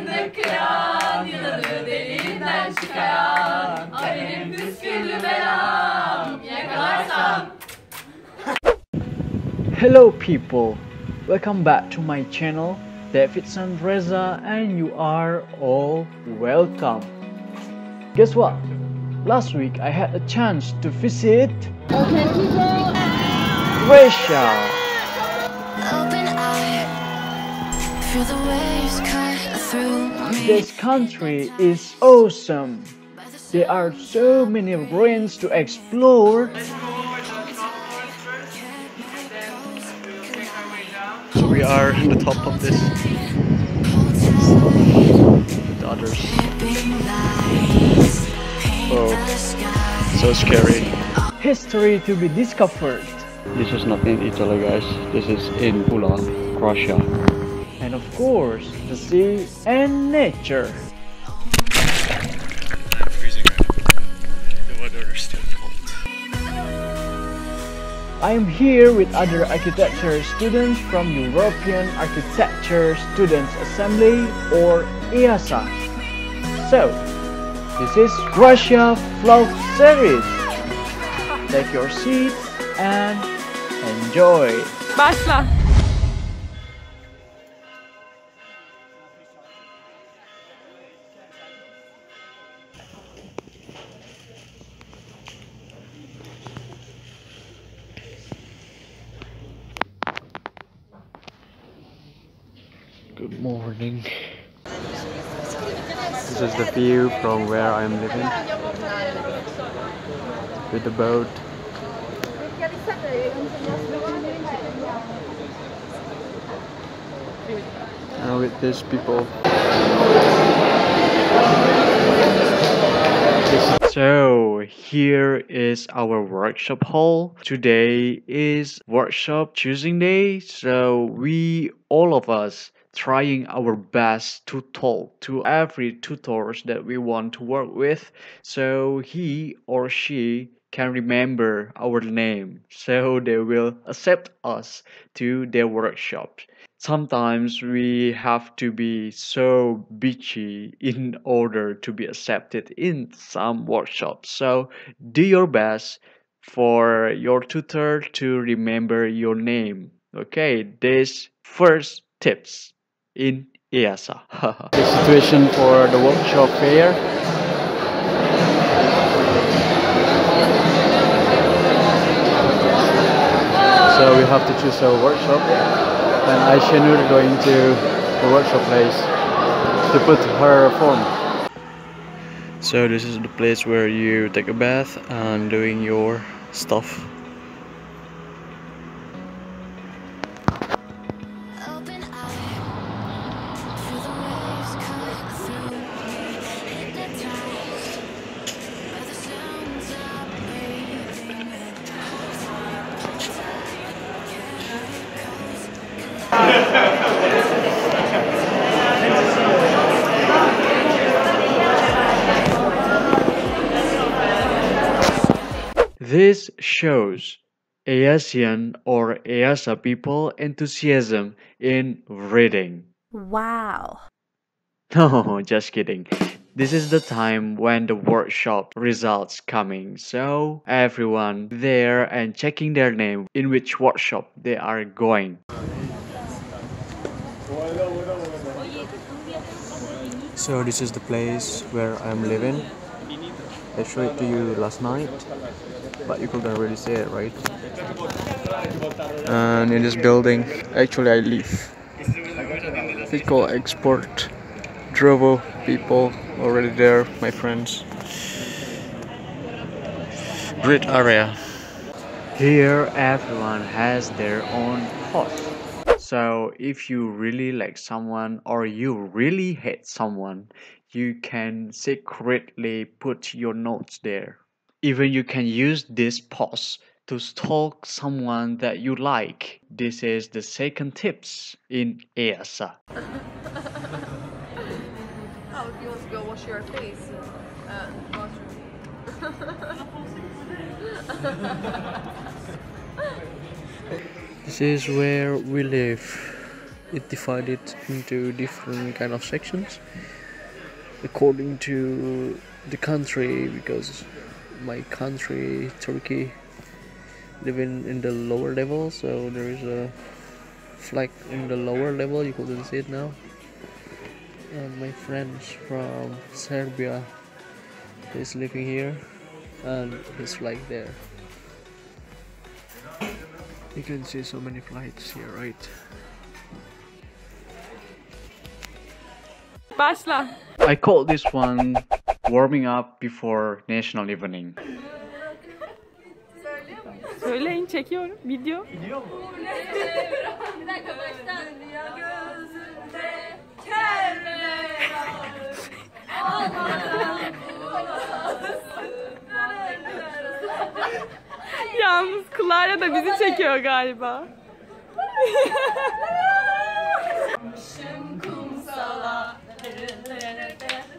fındık kıran, yılanı deliğinden çıkaran, benim püsküllü belam, yakalarsam. Hello people, welcome back to my channel, David and Reza, and you are all welcome. Guess what? Last week I had a chance to visit Croatia. This country is awesome. There are so many ruins to explore. So we are on the top of this. The others. Oh, so scary. History to be discovered. This is not in Italy, guys. This is in Pula, Croatia. And of course, the sea and nature. I'm freezing right now. The weather is still cold. I am here with other architecture students from European Architecture Students Assembly or EASA. So, this is Croatia vlog series. Take your seat and enjoy. Başla. Good morning. This is the view from where I'm living. With the boat. And with these people. So here is our workshop hall. Today is workshop choosing day, so all of us trying our best to talk to every tutors that we want to work with, so he or she can remember our name, so they will accept us to their workshop. Sometimes we have to be so bitchy in order to be accepted in some workshops. So do your best for your tutor to remember your name. Okay, this first tips in EASA. The situation for the workshop fair. So we have to choose a workshop. And Ayşenur going to the workshop place to put her form. So this is the place where you take a bath and doing your stuff. This shows ASEAN or EASA people enthusiasm in reading. Wow. No, just kidding. This is the time when the workshop results coming, so everyone there and checking their name in which workshop they are going. So this is the place where I'm living. I showed it to you last night, but you couldn't really see it, right? And in this building, actually I live. It's called Export. Drovo people already there, my friends. Great area. Here everyone has their own post. So if you really like someone or you really hate someone, you can secretly put your notes there. Even you can use this post to stalk someone that you like. This is the second tips in EASA. Oh, if you want to go wash your face, washroom. This is where we live. it divided into different kind of sections according to the country, because my country, Turkey, living in the lower level, so there is a flag in the lower level, you couldn't see it now. And my friends from Serbia is living here, and his flag there. You can see so many flights here, right? Başla. I call this one warming up before national evening. Söyleyin, çekiyorum. Video. Yalnız Clara da bizi çekiyor galiba.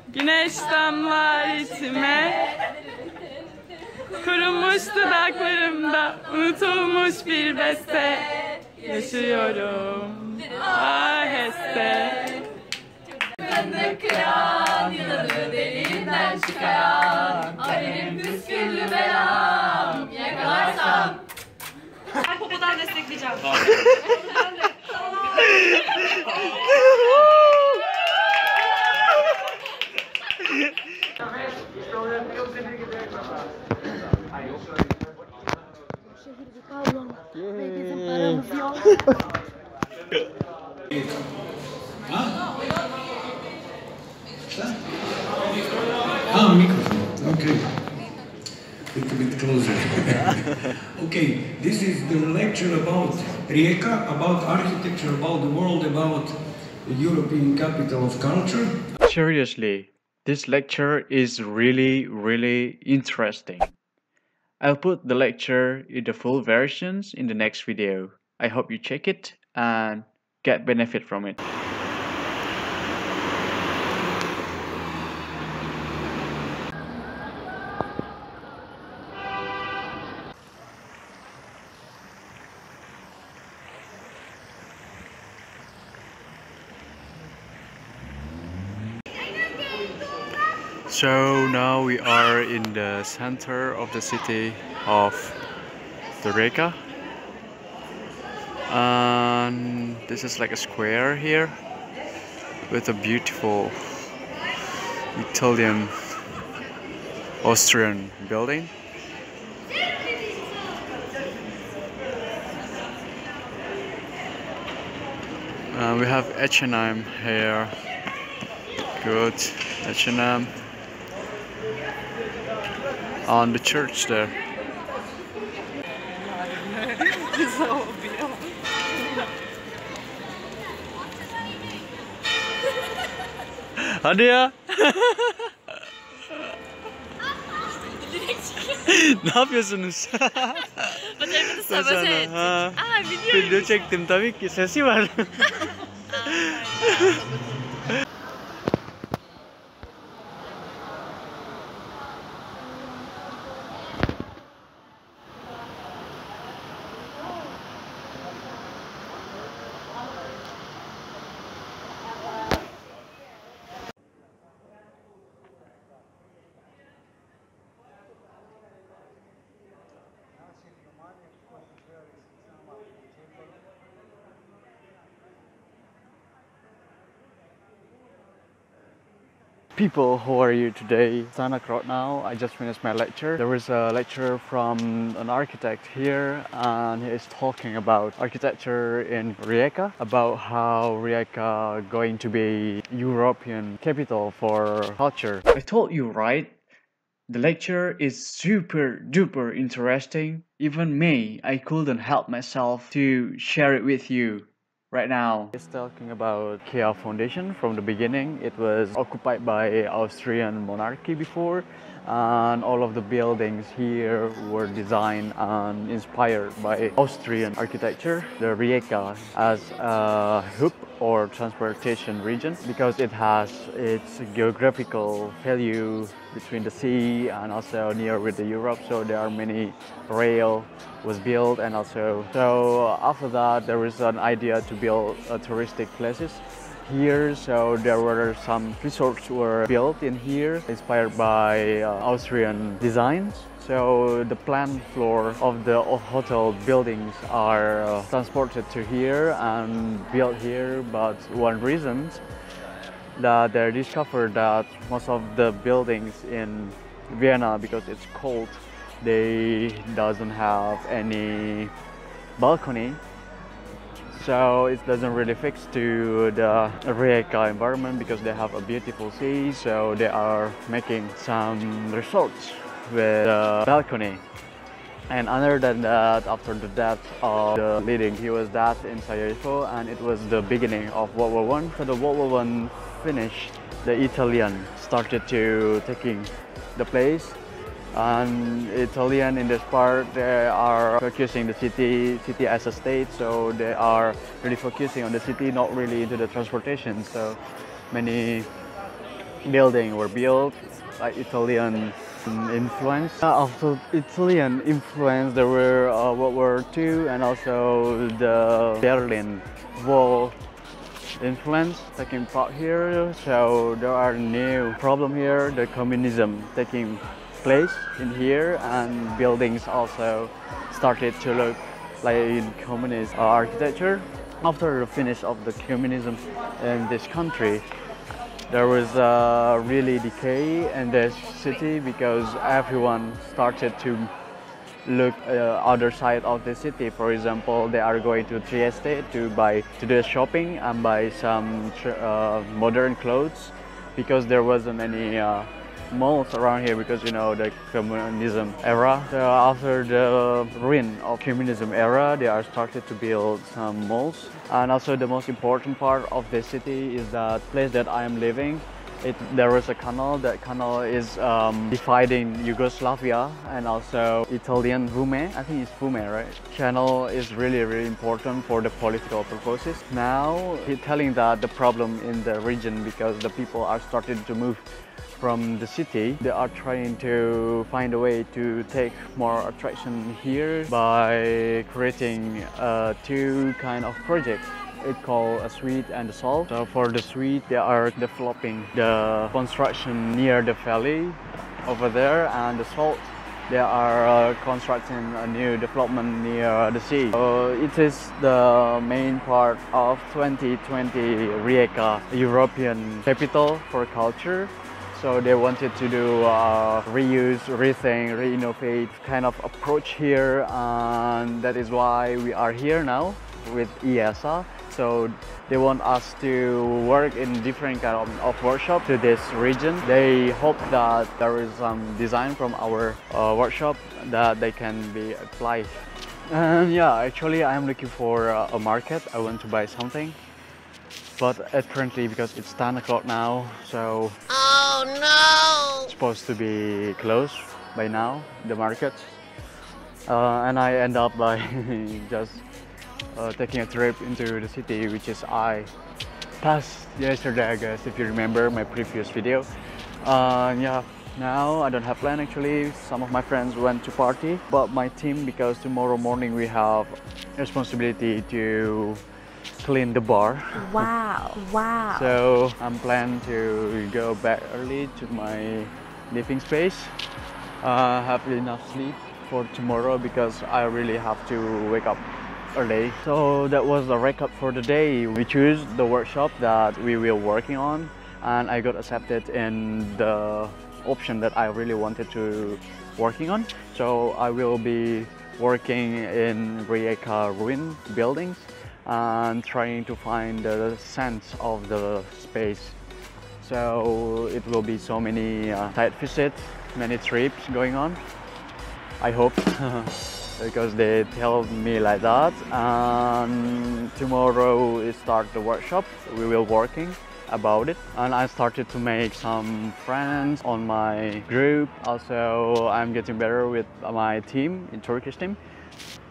Güneş damlar içime, kurumuş dudaklarımda unutulmuş bir beste. Yaşıyorum aheste. Fındık kıran, yılanı deliğinden çıkaran, Ali'nin püsküllü belam, yakalarsam. Ben popodan destekleyeceğim. Ah, microphone. Okay. Little bit closer. Okay, this is the lecture about Rijeka, about architecture, about the world, about the European capital of culture. Seriously, this lecture is really interesting. I'll put the lecture in the full versions in the next video. I hope you check it and get benefit from it. So now we are in the center of the city of Rijeka, and this is like a square here with a beautiful Italian Austrian building. We have H&M here. Good, H&M. On the church there. Hadi ya. Ne yapıyorsunuz? Fotoğrafını Sana, sabote ettik. ha. Video. Video çektim tabii ki, sesi var. People, how are you today? 10 o'clock now. I just finished my lecture. There was a lecture from an architect here, and he is talking about architecture in Rijeka, about how Rijeka going to be European capital for culture. I told you, right? The lecture is super duper interesting. Even me, I couldn't help myself to share it with you. Right now, it's talking about IKEA foundation from the beginning. It was occupied by Austrian monarchy before, and all of the buildings here were designed and inspired by Austrian architecture. The Rijeka as a hub or transportation region because it has its geographical value between the sea and also near with the Europe. So there are many rail was built, and also so after that there was an idea to build touristic places here. So there were some resorts were built in here inspired by Austrian designs. So the plant floor of the hotel buildings are transported to here and built here, but one reason that they discovered that most of the buildings in Vienna, because it's cold, they doesn't have any balcony. So it doesn't really fit to the Rijeka environment because they have a beautiful sea. So they are making some resorts with a balcony. And other than that, after the death of the leading, he was dead in Sarajevo, and it was the beginning of World War I. So the World War I finished, the Italian started to taking the place. And Italian in this part, they are focusing the city as a state, so they are really focusing on the city, not really into the transportation. So many buildings were built by Italian influence. After Italian influence, there were World War II and also the Berlin Wall influence taking part here. So there are new problem here, the communism taking place in here, and buildings also started to look like communist architecture. After the finish of the communism in this country, there was a really decay in this city because everyone started to look other side of the city. For example, they are going to Trieste to do shopping and buy some modern clothes because there wasn't any malls around here because, you know, the communism era. So after the ruin of communism era, they are started to build some malls. And also the most important part of the city is that place that I am living. There was a canal. That canal is dividing Yugoslavia and also Italian Fiume. I think it's Fiume, right? Channel is really important for the political purposes. Now he's telling that the problem in the region because the people are starting to move from the city. They are trying to find a way to take more attraction here by creating two kind of projects. It's called a sweet and a salt. So for the sweet, they are developing the construction near the valley over there, and the salt, they are constructing a new development near the sea. So it is the main part of 2020 Rijeka, European capital for culture. So they wanted to do reuse, rethink, re-innovate kind of approach here, and that is why we are here now with EASA. So they want us to work in different kind of workshop to this region. They hope that there is some design from our workshop that they can be applied. And yeah, actually I am looking for a market. I want to buy something. But currently, because it's 10 o'clock now, so oh no! It's supposed to be closed by now, the market. And I end up by just taking a trip into the city, which is I passed yesterday, I guess, if you remember my previous video. Yeah, now I don't have plan actually. Some of my friends went to party, but my team, because tomorrow morning we have responsibility to clean the bar. Wow, wow. So I'm planning to go back early to my living space, have enough sleep for tomorrow because I really have to wake up early. So that was the recap for the day. We choose the workshop that we will working on, and I got accepted in the option that I really wanted to working on. So I will be working in Rijeka ruin buildings and trying to find the sense of the space. So it will be so many site visits, many trips going on, I hope. Because they tell me like that. And tomorrow is start the workshop. We will working about it, and I started to make some friends on my group. Also, I'm getting better with my team, in Turkish team.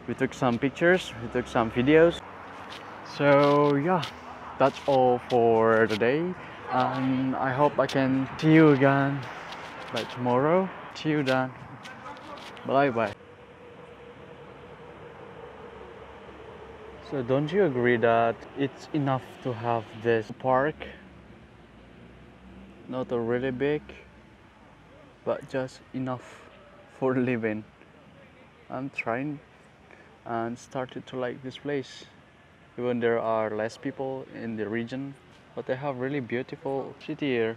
We took some pictures, we took some videos. So yeah, that's all for today, and I hope I can see you again by tomorrow. See you then. Bye bye. So don't you agree that it's enough to have this park? Not a really big, but just enough for living. I'm trying and started to like this place. Even there are less people in the region, but they have really beautiful city here.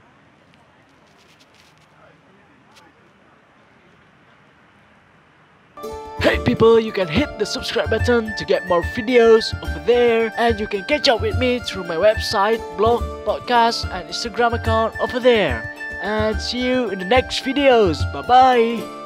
Hey people, you can hit the subscribe button to get more videos over there, and you can catch up with me through my website, blog, podcast and Instagram account over there. And see you in the next videos. Bye bye.